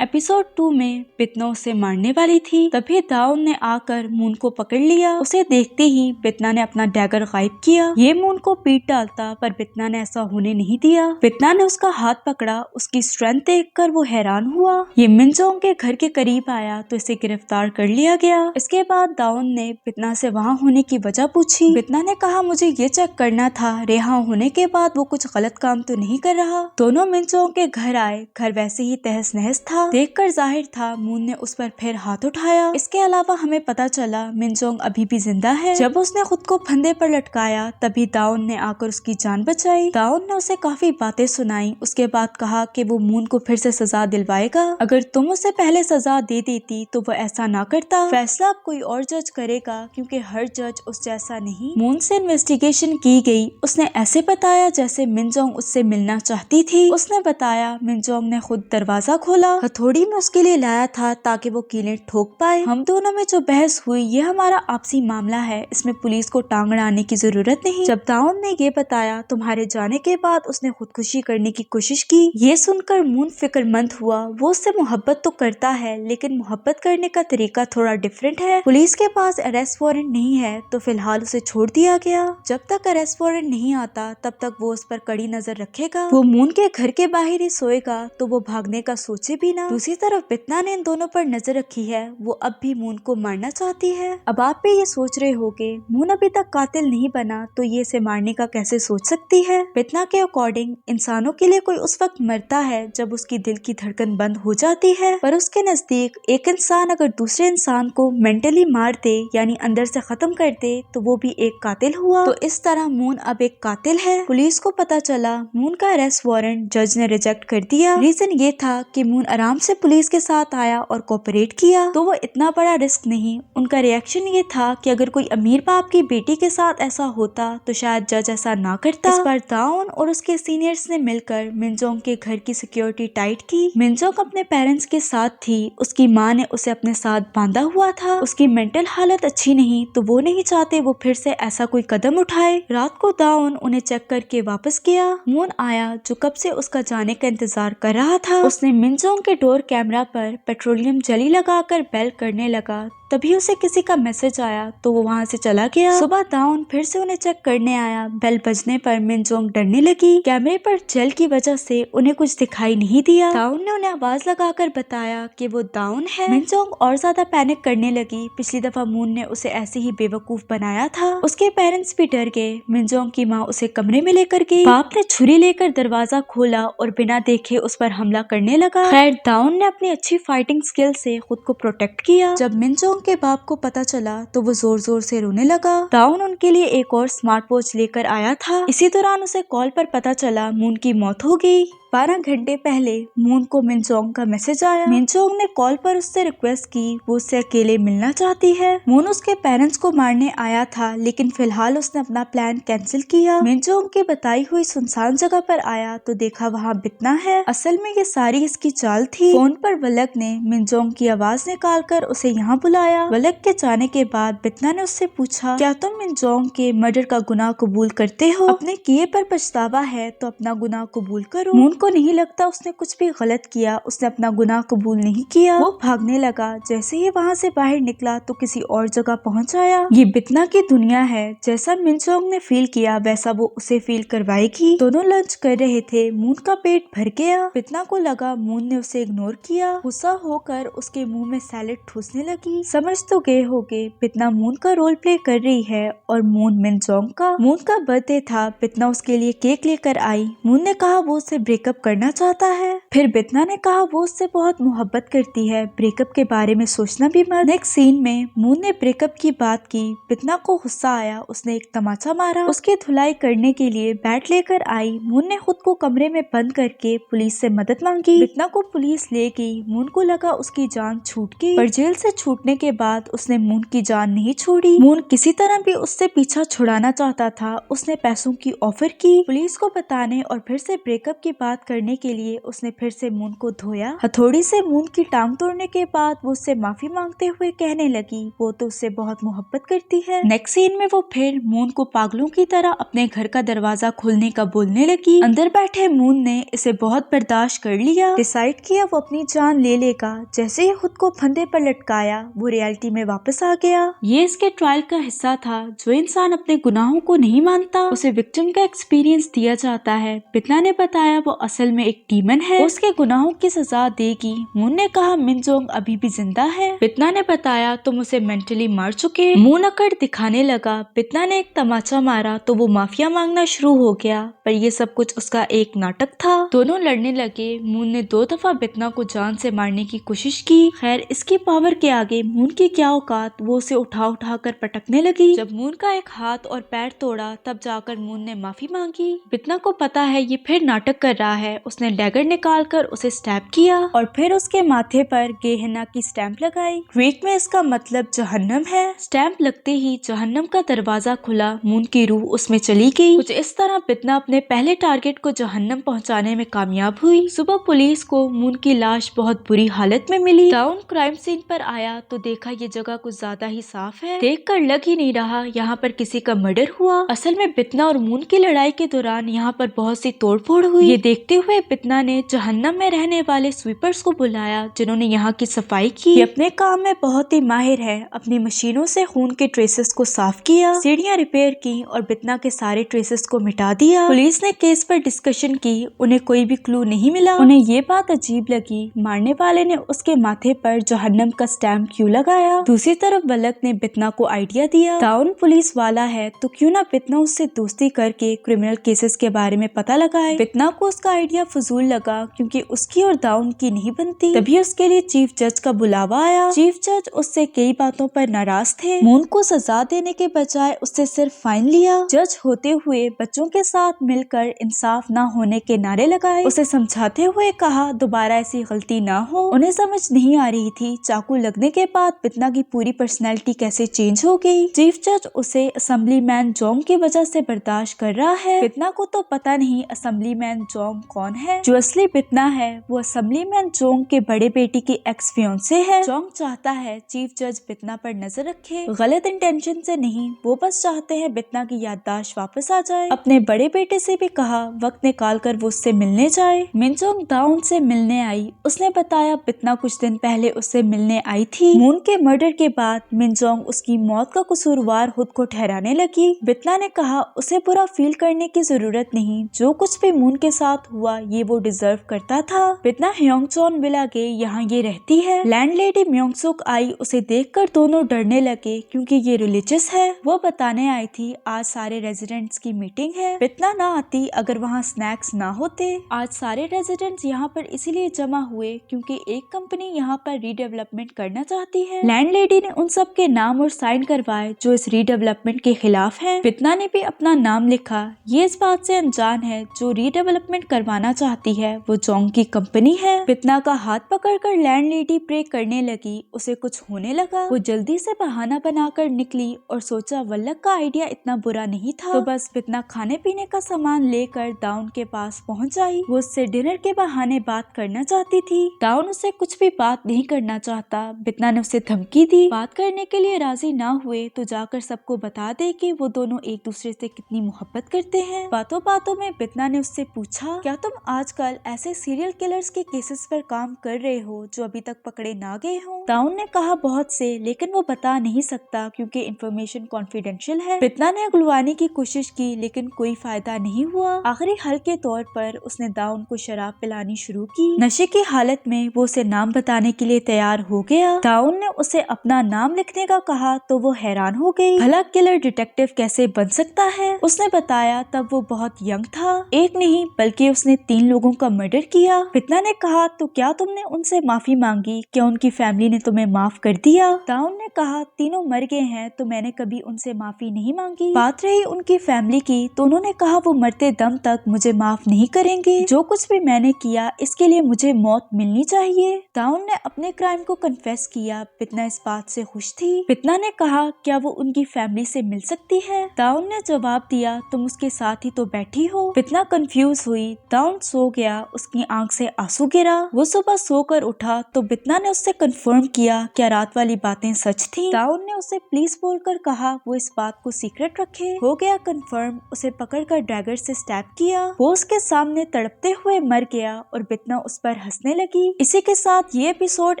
Episode 2 में बितना उसे मारने वाली थी, तभी दाउन ने आकर मून को पकड़ लिया। उसे देखते ही बितना ने अपना डैगर गायब किया। ये मून को पीट डालता, पर बितना ने ऐसा होने नहीं दिया। बितना ने उसका हाथ पकड़ा। उसकी स्ट्रेंथ देखकर वो हैरान हुआ। ये मिनजोंग के घर के करीब आया तो इसे गिरफ्तार कर लिया गया। इसके बाद दाउन ने बितना से वहाँ होने की वजह पूछी। बितना ने कहा, मुझे ये चेक करना था रिहा होने के बाद वो कुछ गलत काम तो नहीं कर रहा। दोनों मिनजोंग के घर आए। घर वैसे ही तहस नहस था। देखकर जाहिर था मून ने उस पर फिर हाथ उठाया। इसके अलावा हमें पता चला मिनजोंग अभी भी जिंदा है। जब उसने खुद को फंदे पर लटकाया तभी दाउन ने आकर उसकी जान बचाई। दाउन ने उसे काफी बातें सुनाई। उसके बाद कहा कि वो मून को फिर से सजा दिलवाएगा। अगर तुम उसे पहले सजा दे देती तो वो ऐसा ना करता। फैसला अब कोई और जज करेगा, क्योंकि हर जज उस जैसा नहीं। मून से इन्वेस्टिगेशन की गई। उसने ऐसे बताया जैसे मिनजोंग उससे मिलना चाहती थी। उसने बताया मिनजोंग ने खुद दरवाजा खोला, हथौड़ी में उसके लिए लाया था ताकि वो कीलें ठोक पाए। हम दोनों में जो बहस हुई ये हमारा आपसी मामला है, इसमें पुलिस को टांग अड़ाने की जरूरत नहीं। जब दाउन ने ये बताया तुम्हारे जाने के बाद उसने खुदकुशी करने की कोशिश की। ये सुनकर मून फिक्रमंद हुआ। वो उससे मोहब्बत तो करता है, लेकिन मोहब्बत करने का तरीका थोड़ा डिफरेंट है। पुलिस के पास अरेस्ट वारंट नहीं है तो फिलहाल उसे छोड़ दिया गया। जब तक अरेस्ट वारंट नहीं आता तब तक वो उस पर कड़ी नजर रखेगा। वो मून के घर के बाहर ही सोएगा तो वो भागने का सोचे भी ना। दूसरी तरफ बितना ने इन दोनों पर नजर रखी है। वो अब भी मून को मारना चाहती है। अब आप भी ये सोच रहे होगे मून अभी तक कातिल नहीं बना तो ये इसे मारने का कैसे सोच सकती है। बितना के अकॉर्डिंग इंसानों के लिए कोई उस वक्त मरता है जब उसकी दिल की धड़कन बंद हो जाती है, पर उसके नजदीक एक इंसान अगर दूसरे इंसान को मेंटली मार दे यानी अंदर से खत्म कर दे तो वो भी एक कातिल हुआ। तो इस तरह मून अब एक कातिल है। पुलिस को पता चला मून का अरेस्ट वारंट जज ने रिजेक्ट कर दिया। रीजन ये था कि मून आराम से पुलिस के साथ आया और कोऑपरेट किया, तो वो इतना बड़ा रिस्क नहीं। उनका रिएक्शन ये था कि अगर कोई अमीर बाप की बेटी के साथ ऐसा होता तो शायद जज ऐसा ना करता। इस पर दाउन और उसके सीनियर्स ने मिलकर मिनजोंग के घर की सिक्योरिटी टाइट की। मिनजोंग अपने पेरेंट्स के साथ थी। उसकी माँ ने उसे अपने साथ बांधा हुआ था। उसकी मेंटल हालत अच्छी नहीं तो वो नहीं चाहते वो फिर से ऐसा कोई कदम उठाए। रात को दाउन उन्हें चेक करके वापस गया। मून आया जो कब से उसका जाने का इंतजार कर रहा था। उसने मिनजोंग के डोर कैमरा पर पेट्रोलियम जेली लगाकर बेल करने लगा। तभी उसे किसी का मैसेज आया तो वो वहाँ से चला गया। सुबह दाउन फिर से उन्हें चेक करने आया। बेल बजने पर मिनजोंग डरने लगी। कैमरे पर जेल की वजह से उन्हें कुछ दिखाई नहीं दिया। दाउन ने उन्हें आवाज लगाकर बताया कि वो दाउन है। मिनजोंग और ज्यादा पैनिक करने लगी। पिछली दफा मून ने उसे ऐसे ही बेवकूफ बनाया था। उसके पेरेंट्स भी डर गए। मिनजोंग की माँ उसे कमरे में लेकर गई। बाप ने छुरी लेकर दरवाजा खोला और बिना देखे उस पर हमला करने लगा। खैर दाउन ने अपनी अच्छी फाइटिंग स्किल से खुद को प्रोटेक्ट किया। जब मिनजोंग के बाप को पता चला तो वो जोर जोर से रोने लगा। दाउन उनके लिए एक और स्मार्ट वॉच लेकर आया था। इसी दौरान उसे कॉल पर पता चला मून की मौत हो गई। 12 घंटे पहले मून को मिनजोंग का मैसेज आया। मिनजोंग ने कॉल पर उससे रिक्वेस्ट की वो उससे अकेले मिलना चाहती है। मून उसके पेरेंट्स को मारने आया था, लेकिन फिलहाल उसने अपना प्लान कैंसिल किया। मिनजोंग की बताई हुई सुनसान जगह पर आया तो देखा वहाँ बितना है। असल में ये सारी इसकी चाल थी। फोन पर वलक ने मिनजोंग की आवाज निकाल कर उसे यहाँ बुलाया। वलक के जाने के बाद बितना ने उससे पूछा, क्या तुम मिनजोंग के मर्डर का गुनाह कबूल करते हो? अपने किए पर पछतावा है तो अपना गुनाह कबूल करो। मून को नहीं लगता उसने कुछ भी गलत किया। उसने अपना गुनाह कबूल नहीं किया। वो भागने लगा। जैसे ही वहाँ से बाहर निकला तो किसी और जगह पहुँच आया। ये बितना की दुनिया है। जैसा मिनजोंग ने फील किया वैसा वो उसे फील करवाएगी। दोनों लंच कर रहे थे। मून का पेट भर गया। बितना को लगा मून ने उसे इग्नोर किया। गुस्सा होकर उसके मुंह में सैलेड ठूसने लगी। समझ तो गए होगे बितना मून का रोल प्ले कर रही है और मून मिनजोंग का। मून का बर्थडे था। बितना उसके लिए केक लेकर आई। मून ने कहा वो उससे ब्रेकअप करना चाहता है। फिर बितना ने कहा वो उससे बहुत मोहब्बत करती है, ब्रेकअप के बारे में सोचना भी मत। नेक्स्ट सीन में मून ने ब्रेकअप की बात की। बितना को गुस्सा आया। उसने एक तमाचा मारा। उसकी धुलाई करने के लिए बैट लेकर आई। मून ने खुद को कमरे में बंद करके पुलिस से मदद मांगी। बितना को पुलिस ले गई। मून को लगा उसकी जान छूट गई, पर जेल से छूटने के बाद उसने मून की जान नहीं छोड़ी। मून किसी तरह भी उससे पीछा छुड़ाना चाहता था। उसने पैसों की ऑफर की पुलिस को बताने और फिर से ब्रेकअप की बात करने के लिए। उसने फिर से मून को धोया। हथौड़ी से मून की टांग तोड़ने के बाद वो उससे माफी मांगते हुए कहने लगी वो तो उससे बहुत मोहब्बत करती है। नेक्स्ट सीन में वो फिर मून को पागलों की तरह अपने घर का दरवाजा खोलने का बोलने लगी। अंदर बैठे मून ने इसे बहुत बर्दाश्त कर लिया। डिसाइड किया वो अपनी जान ले लेगा। जैसे ही खुद को फंदे पर लटकाया वो रियलिटी में वापस आ गया। ये इसके ट्रायल का हिस्सा था। जो इंसान अपने गुनाहों को नहीं मानता उसे विक्टिम का एक्सपीरियंस दिया जाता है। बितना ने बताया वो असल में एक डीमन है, उसके गुनाहों की सजा देगी। मून ने कहा मिनजोंग अभी भी जिंदा है। बितना ने बताया तुम उसे मेंटली मार चुके। मून अकड़ दिखाने लगा। बितना ने एक तमाचा मारा तो वो माफिया मांगना शुरू हो गया, पर ये सब कुछ उसका एक नाटक था। दोनों लड़ने लगे। मून ने 2 दफा बितना को जान से मारने की कोशिश की। खैर इसकी पावर के आगे मून की क्या औकात, वो उसे उठा उठा कर पटकने लगी। जब मून का एक हाथ और पैर तोड़ा तब जाकर मून ने माफी मांगी। बितना को पता है ये फिर नाटक कर रहा है। उसने डैगर निकाल कर उसे स्टैब किया और फिर उसके माथे पर गेहना की स्टैंप लगाई। ग्रीक में इसका मतलब जहन्नम है। स्टैंप लगते ही जहन्नम का दरवाजा खुला। मून की रूह उसमें चली गई। कुछ इस तरह बितना अपने पहले टारगेट को जहन्नम पहुंचाने में कामयाब हुई। सुबह पुलिस को मून की लाश बहुत बुरी हालत में मिली। डाउन क्राइम सीन पर आया तो देखा ये जगह कुछ ज्यादा ही साफ है। देखकर लग ही नहीं रहा यहाँ पर किसी का मर्डर हुआ। असल में बितना और मून की लड़ाई के दौरान यहाँ पर बहुत सी तोड़फोड़ हुई। ये देखते हुए बितना ने जहन्नम में रहने वाले स्वीपर्स को बुलाया जिन्होंने यहाँ की सफाई की। ये अपने काम में बहुत ही माहिर है। अपनी मशीनों से खून के ट्रेसेस को साफ किया, सीढ़ियाँ रिपेयर की और बितना के सारे ट्रेसेस को मिटा दिया। पुलिस ने केस पर डिस्कशन की। उन्हें कोई भी क्लू नहीं मिला। उन्हें ये बात अजीब लगी, मारने वाले ने उसके माथे पर जहन्नम का स्टैम्प क्यों लगाया। दूसरी तरफ वलक ने बितना को आइडिया दिया, दाउन पुलिस वाला है तो क्यों ना बितना उससे दोस्ती करके क्रिमिनल केसेस के बारे में पता लगाए। बितना को उसका आइडिया फजूल लगा क्योंकि उसकी और दाउन की नहीं बनती। तभी उसके लिए चीफ जज का बुलावा आया। चीफ जज उससे कई बातों पर नाराज थे। मून को सजा देने के बजाय उससे सिर्फ फाइन लिया। जज होते हुए बच्चों के साथ मिलकर इंसाफ ना होने के नारे लगाए। उसे समझाते हुए कहा दोबारा ऐसी गलती ना हो। उन्हें समझ नहीं आ रही थी चाकू लगने के बाद बितना की पूरी पर्सनैलिटी कैसे चेंज हो गई। चीफ जज उसे असेंबलीमैन जोंग की वजह से बर्दाश्त कर रहा है। बितना को तो पता नहीं असेंबलीमैन जोंग कौन है। जो असली बितना है वो असेंबलीमैन जोंग के बड़े बेटी की एक्स फियांसे है। जोंग चाहता है चीफ जज बितना पर नजर रखे, गलत इंटेंशन से नहीं। वो बस चाहते हैं बितना की याददाश्त वापस आ जाए। अपने बड़े बेटे से भी कहा वक्त निकाल कर वो उससे मिलने जाए। मिनजोंग दाउन से मिलने आई। उसने बताया बितना कुछ दिन पहले उससे मिलने आई थी। मून के मर्डर के बाद मिनजोंग उसकी मौत का कसूरवार खुद को ठहराने लगी। बितना ने कहा उसे बुरा फील करने की जरूरत नहीं, जो कुछ भी मून के साथ हुआ ये वो डिजर्व करता था। बितना ह्योंगचोन विला गई, यहाँ ये रहती है। लैंडलेडी म्योंगसुक आई, उसे देखकर दोनों डरने लगे क्योंकि ये रिलीजियस है। वो बताने आई थी आज सारे रेजिडेंट्स की मीटिंग है। बितना ना आती अगर वहाँ स्नैक्स ना होते। आज सारे रेजिडेंट्स यहाँ पर इसीलिए जमा हुए क्योंकि एक कंपनी यहाँ पर रीडेवलपमेंट करना चाहती है। लैंडलेडी ने उन सब के नाम और साइन करवाए जो इस रीडेवलपमेंट के खिलाफ हैं। बितना ने भी अपना नाम लिखा। ये इस बात से अनजान है जो रीडेवलपमेंट करवाना चाहती है वो जोंग की कंपनी है। बितना का हाथ पकड़कर लैंडलेडी प्रे करने लगी। उसे कुछ होने लगा। वो जल्दी से बहाना बनाकर निकली और सोचा वल्लक का आइडिया इतना बुरा नहीं था। तो बस बितना खाने पीने का सामान लेकर दाउन के पास पहुंच आई। वो उससे डिनर के बहाने बात करना चाहती थी। दाउन उससे कुछ भी बात नहीं करना चाहता। बितना ने उसे धमकी दी, बात करने के लिए राजी ना हुए तो जाकर सबको बता दे कि वो दोनों एक दूसरे से कितनी मोहब्बत करते हैं। बातों बातों में बितना ने उससे पूछा क्या तुम आजकल ऐसे सीरियल किलर्स के केसेस पर काम कर रहे हो जो अभी तक पकड़े ना गए हो। दाउन ने कहा बहुत से, लेकिन वो बता नहीं सकता क्योंकि इंफॉर्मेशन कॉन्फिडेंशियल है। बितना ने अगलवाने की कोशिश की लेकिन कोई फायदा नहीं हुआ। आखिरी हल के तौर पर उसने दाउन को शराब पिलानी शुरू की। नशे की हालत में वो उसे नाम बताने के लिए तैयार हो गया। दाउन ने उसे अपना नाम लिखने का कहा तो वो हैरान हो गई। भला किलर डिटेक्टिव कैसे बन सकता है। उसने बताया तब वो बहुत यंग था। एक नहीं बल्कि उसने 3 लोगों का मर्डर किया। बितना ने कहा तो क्या तुमने उनसे माफी मांगी, क्या उनकी फैमिली ने तुम्हें माफ कर दिया। दाउन ने कहा तीनों मर गए हैं तो मैंने कभी उनसे माफी नहीं मांगी। बात रही उनकी फैमिली की तो उन्होंने कहा वो मरते दम तक मुझे माफ नहीं करेंगे। जो कुछ भी मैंने किया इसके लिए मुझे मौत मिलनी चाहिए। दाउन ने अपने क्राइम को कन्फेस किया। बितना इस बात से खुश थी। बितना ने कहा क्या वो उनकी फैमिली से मिल सकती है। दाउन ने जवाब दिया तुम उसके साथ ही तो बैठी हो। बितना कंफ्यूज हुई। दाउन सो गया, उसकी आंख से आंसू गिरा। वो सुबह सोकर उठा तो बितना ने उससे कंफर्म किया क्या रात वाली बातें सच थी। दाउन ने उसे प्लीज बोलकर कहा वो इस बात को सीक्रेट रखे। हो गया कंफर्म। उसे पकड़कर डैगर से स्टैब किया। वो उसके सामने तड़पते हुए मर गया और बितना उस पर हंसने लगी। इसी के साथ ये एपिसोड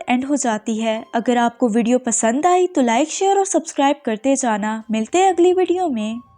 एंड हो जाती है। अगर आपको वीडियो पसंद आई तो लाइक शेयर और सब्सक्राइब करते जाना। मिलते हैं अगली वीडियो में।